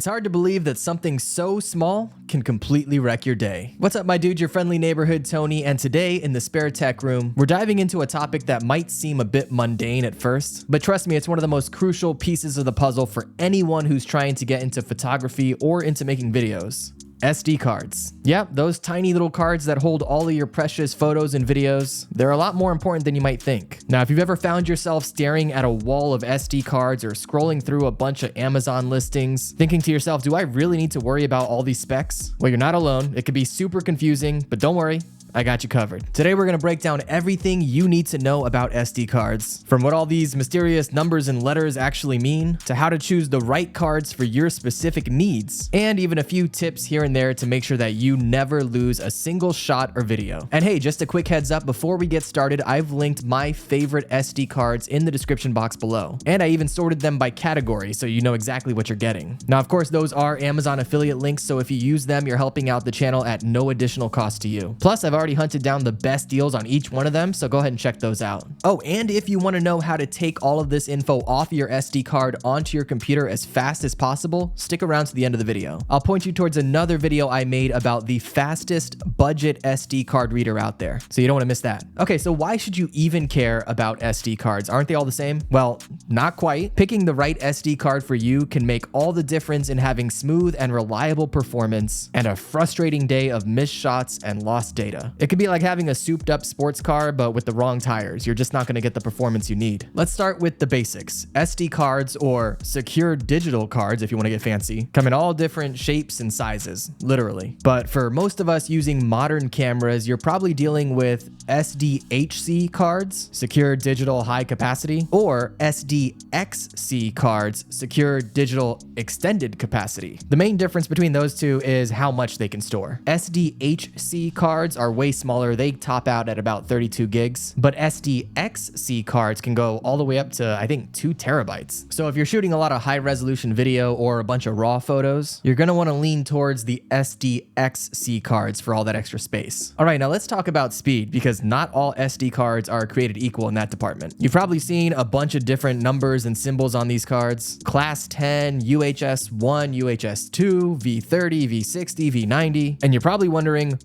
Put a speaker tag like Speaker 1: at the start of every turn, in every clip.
Speaker 1: It's hard to believe that something so small can completely wreck your day. What's up, my dude? Your friendly neighborhood Tony, and today in the Spare Tech Room, we're diving into a topic that might seem a bit mundane at first, but trust me, it's one of the most crucial pieces of the puzzle for anyone who's trying to get into photography or into making videos. SD cards. Yeah, those tiny little cards that hold all of your precious photos and videos. They're a lot more important than you might think. Now, if you've ever found yourself staring at a wall of SD cards or scrolling through a bunch of Amazon listings, thinking to yourself, do I really need to worry about all these specs? Well, you're not alone. It can be super confusing, but don't worry, I got you covered. Today, we're gonna break down everything you need to know about SD cards, from what all these mysterious numbers and letters actually mean, to how to choose the right cards for your specific needs, and even a few tips here and there to make sure that you never lose a single shot or video. And hey, just a quick heads up, before we get started, I've linked my favorite SD cards in the description box below, and I even sorted them by category so you know exactly what you're getting. Now, of course, those are Amazon affiliate links, so if you use them, you're helping out the channel at no additional cost to you. Plus, I've already hunted down the best deals on each one of them, so go ahead and check those out. Oh, and if you want to know how to take all of this info off your SD card onto your computer as fast as possible, stick around to the end of the video. I'll point you towards another video I made about the fastest budget SD card reader out there, so you don't want to miss that. Okay, so why should you even care about SD cards? Aren't they all the same? Well, not quite. Picking the right SD card for you can make all the difference in having smooth and reliable performance and a frustrating day of missed shots and lost data. It could be like having a souped up sports car, but with the wrong tires. You're just not going to get the performance you need. Let's start with the basics. SD cards, or secure digital cards if you want to get fancy, come in all different shapes and sizes, literally. But for most of us using modern cameras, you're probably dealing with SDHC cards, secure digital high capacity, or SDXC cards, secure digital extended capacity. The main difference between those two is how much they can store. SDHC cards are way smaller. They top out at about 32 gigs, but SDXC cards can go all the way up to, I think, 2 terabytes. So if you're shooting a lot of high resolution video or a bunch of raw photos, you're gonna wanna lean towards the SDXC cards for all that extra space. All right, now let's talk about speed, because not all SD cards are created equal in that department. You've probably seen a bunch of different numbers and symbols on these cards: class 10, UHS-1, UHS-2, V30, V60, V90, and you're probably wondering,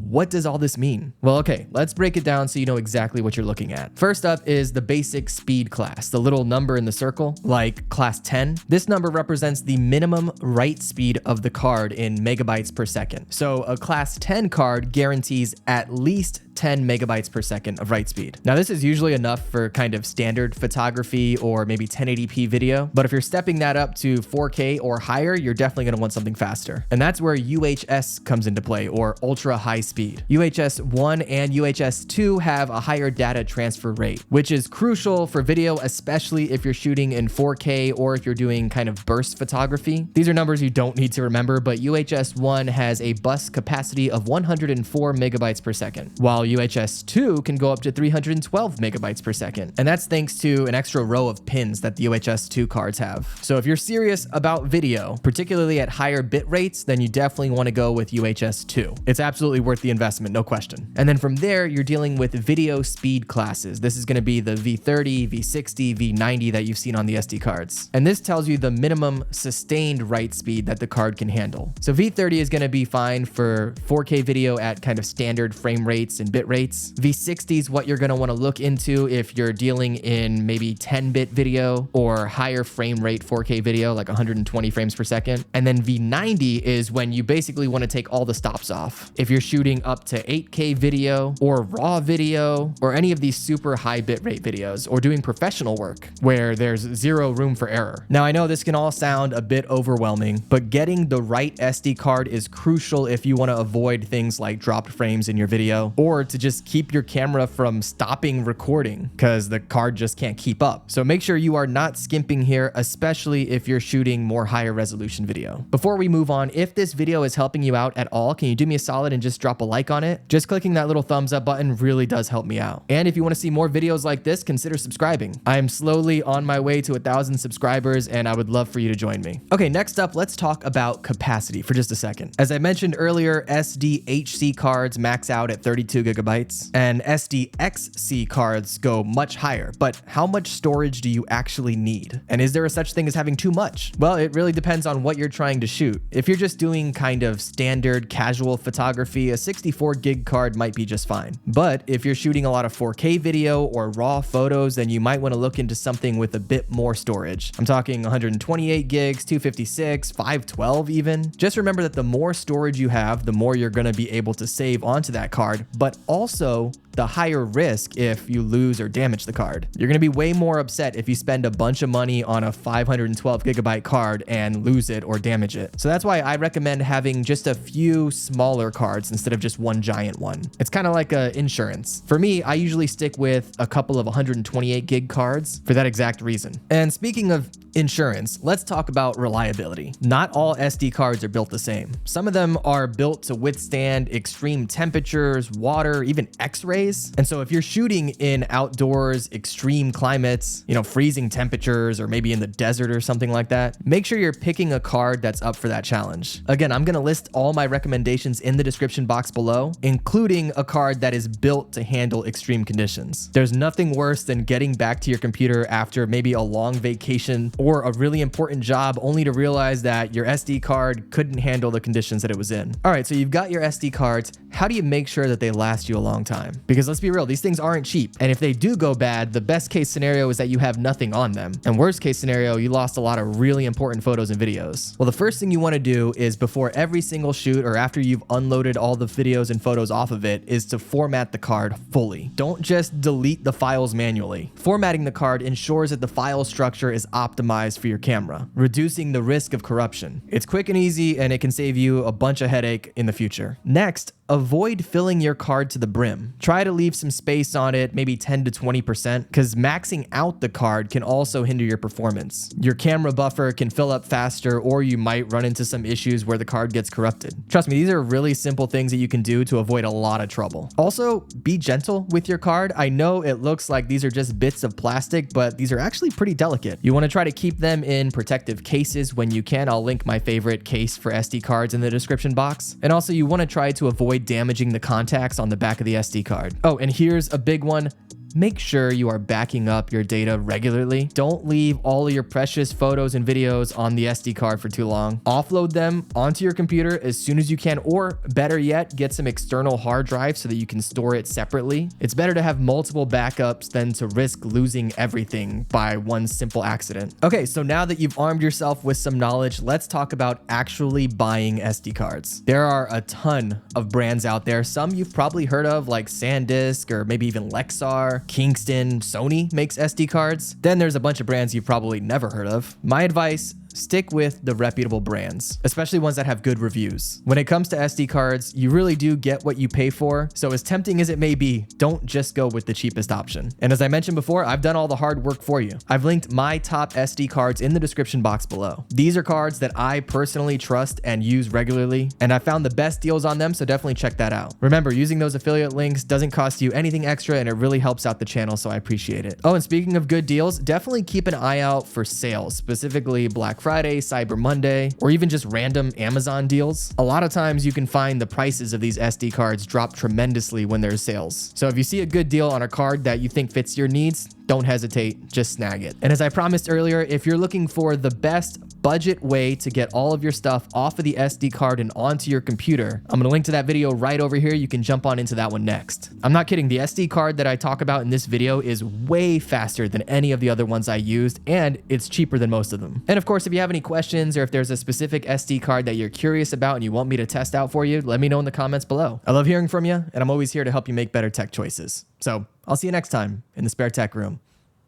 Speaker 1: what does all this mean? Well, okay, let's break it down so you know exactly what you're looking at. First up is the basic speed class, the little number in the circle, like class 10. This number represents the minimum write speed of the card in megabytes per second. So a class 10 card guarantees at least 10 megabytes per second of write speed. Now, this is usually enough for kind of standard photography or maybe 1080p video, but if you're stepping that up to 4K or higher, you're definitely gonna want something faster. And that's where UHS comes into play, or ultra high speed. UHS-1 and UHS-2 have a higher data transfer rate, which is crucial for video, especially if you're shooting in 4K or if you're doing kind of burst photography. These are numbers you don't need to remember, but UHS-1 has a bus capacity of 104 megabytes per second, while UHS-2 can go up to 312 megabytes per second. And that's thanks to an extra row of pins that the UHS-2 cards have. So if you're serious about video, particularly at higher bit rates, then you definitely want to go with UHS-2. It's absolutely worth the investment, no question. And then from there, you're dealing with video speed classes. This is going to be the V30, V60, V90 that you've seen on the SD cards. And this tells you the minimum sustained write speed that the card can handle. So V30 is going to be fine for 4K video at kind of standard frame rates and bit rates. V60 is what you're going to want to look into if you're dealing in maybe 10-bit video or higher frame rate 4K video, like 120 frames per second. And then V90 is when you basically want to take all the stops off. If you're shooting up to 8K video or raw video or any of these super high bitrate videos, or doing professional work where there's zero room for error. Now, I know this can all sound a bit overwhelming, but getting the right SD card is crucial if you want to avoid things like dropped frames in your video, or to just keep your camera from stopping recording because the card just can't keep up. So make sure you are not skimping here, especially if you're shooting more higher resolution video. Before we move on, if this video is helping you out at all, can you do me a solid and just drop a like on it? Just clicking that little thumbs up button really does help me out. And if you want to see more videos like this, consider subscribing. I am slowly on my way to 1,000 subscribers, and I would love for you to join me. Okay, next up, let's talk about capacity for just a second. As I mentioned earlier, SDHC cards max out at 32 gigabytes, and SDXC cards go much higher. But how much storage do you actually need? And is there a such thing as having too much? Well, it really depends on what you're trying to shoot. If you're just doing kind of standard casual photography, a 64 gig card might be just fine. But if you're shooting a lot of 4K video or raw photos, then you might want to look into something with a bit more storage. I'm talking 128 gigs, 256, 512 even. Just remember that the more storage you have, the more you're going to be able to save onto that card, but also the higher risk if you lose or damage the card. You're gonna be way more upset if you spend a bunch of money on a 512 gigabyte card and lose it or damage it. So that's why I recommend having just a few smaller cards instead of just one giant one. It's kind of like insurance. For me, I usually stick with a couple of 128 gig cards for that exact reason. And speaking of insurance, let's talk about reliability. Not all SD cards are built the same. Some of them are built to withstand extreme temperatures, water, even X-rays. And so if you're shooting in outdoors, extreme climates, freezing temperatures, or maybe in the desert or something like that, make sure you're picking a card that's up for that challenge. Again, I'm gonna list all my recommendations in the description box below, including a card that is built to handle extreme conditions. There's nothing worse than getting back to your computer after maybe a long vacation or a really important job only to realize that your SD card couldn't handle the conditions that it was in. All right, so you've got your SD cards. How do you make sure that they last you a long time? Because let's be real, these things aren't cheap. And if they do go bad, the best case scenario is that you have nothing on them. And worst case scenario, you lost a lot of really important photos and videos. Well, the first thing you want to do is before every single shoot or after you've unloaded all the videos and photos off of it is to format the card fully. Don't just delete the files manually. Formatting the card ensures that the file structure is optimized for your camera, reducing the risk of corruption. It's quick and easy, and it can save you a bunch of headache in the future. Next, avoid filling your card to the brim. Try to leave some space on it, maybe 10 to 20%, because maxing out the card can also hinder your performance. Your camera buffer can fill up faster, or you might run into some issues where the card gets corrupted. Trust me, these are really simple things that you can do to avoid a lot of trouble. Also, be gentle with your card. I know it looks like these are just bits of plastic, but these are actually pretty delicate. You want to try to keep them in protective cases when you can. I'll link my favorite case for SD cards in the description box. And also, you want to try to avoid damaging the contacts on the back of the SD card. Oh, and here's a big one. Make sure you are backing up your data regularly. Don't leave all of your precious photos and videos on the SD card for too long. Offload them onto your computer as soon as you can, or better yet, get some external hard drive so that you can store it separately. It's better to have multiple backups than to risk losing everything by one simple accident. Okay, so now that you've armed yourself with some knowledge, let's talk about actually buying SD cards. There are a ton of brands out there. Some you've probably heard of, like SanDisk or maybe even Lexar. Kingston, Sony makes SD cards. Then there's a bunch of brands you've probably never heard of. My advice: stick with the reputable brands, especially ones that have good reviews. When it comes to SD cards, you really do get what you pay for. So as tempting as it may be, don't just go with the cheapest option. And as I mentioned before, I've done all the hard work for you. I've linked my top SD cards in the description box below. These are cards that I personally trust and use regularly, and I found the best deals on them, so definitely check that out. Remember, using those affiliate links doesn't cost you anything extra, and it really helps out the channel, so I appreciate it. Oh, and speaking of good deals, definitely keep an eye out for sales, specifically Black Friday, Cyber Monday, or even just random Amazon deals. A lot of times you can find the prices of these SD cards drop tremendously when there's sales. So if you see a good deal on a card that you think fits your needs, don't hesitate, just snag it. And as I promised earlier, if you're looking for the best budget way to get all of your stuff off of the SD card and onto your computer, I'm gonna link to that video right over here. You can jump on into that one next. I'm not kidding, the SD card that I talk about in this video is way faster than any of the other ones I used, and it's cheaper than most of them. And of course, if you have any questions or if there's a specific SD card that you're curious about and you want me to test out for you, let me know in the comments below. I love hearing from you, and I'm always here to help you make better tech choices. So I'll see you next time in the Spare Tech Room.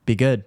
Speaker 1: Be good.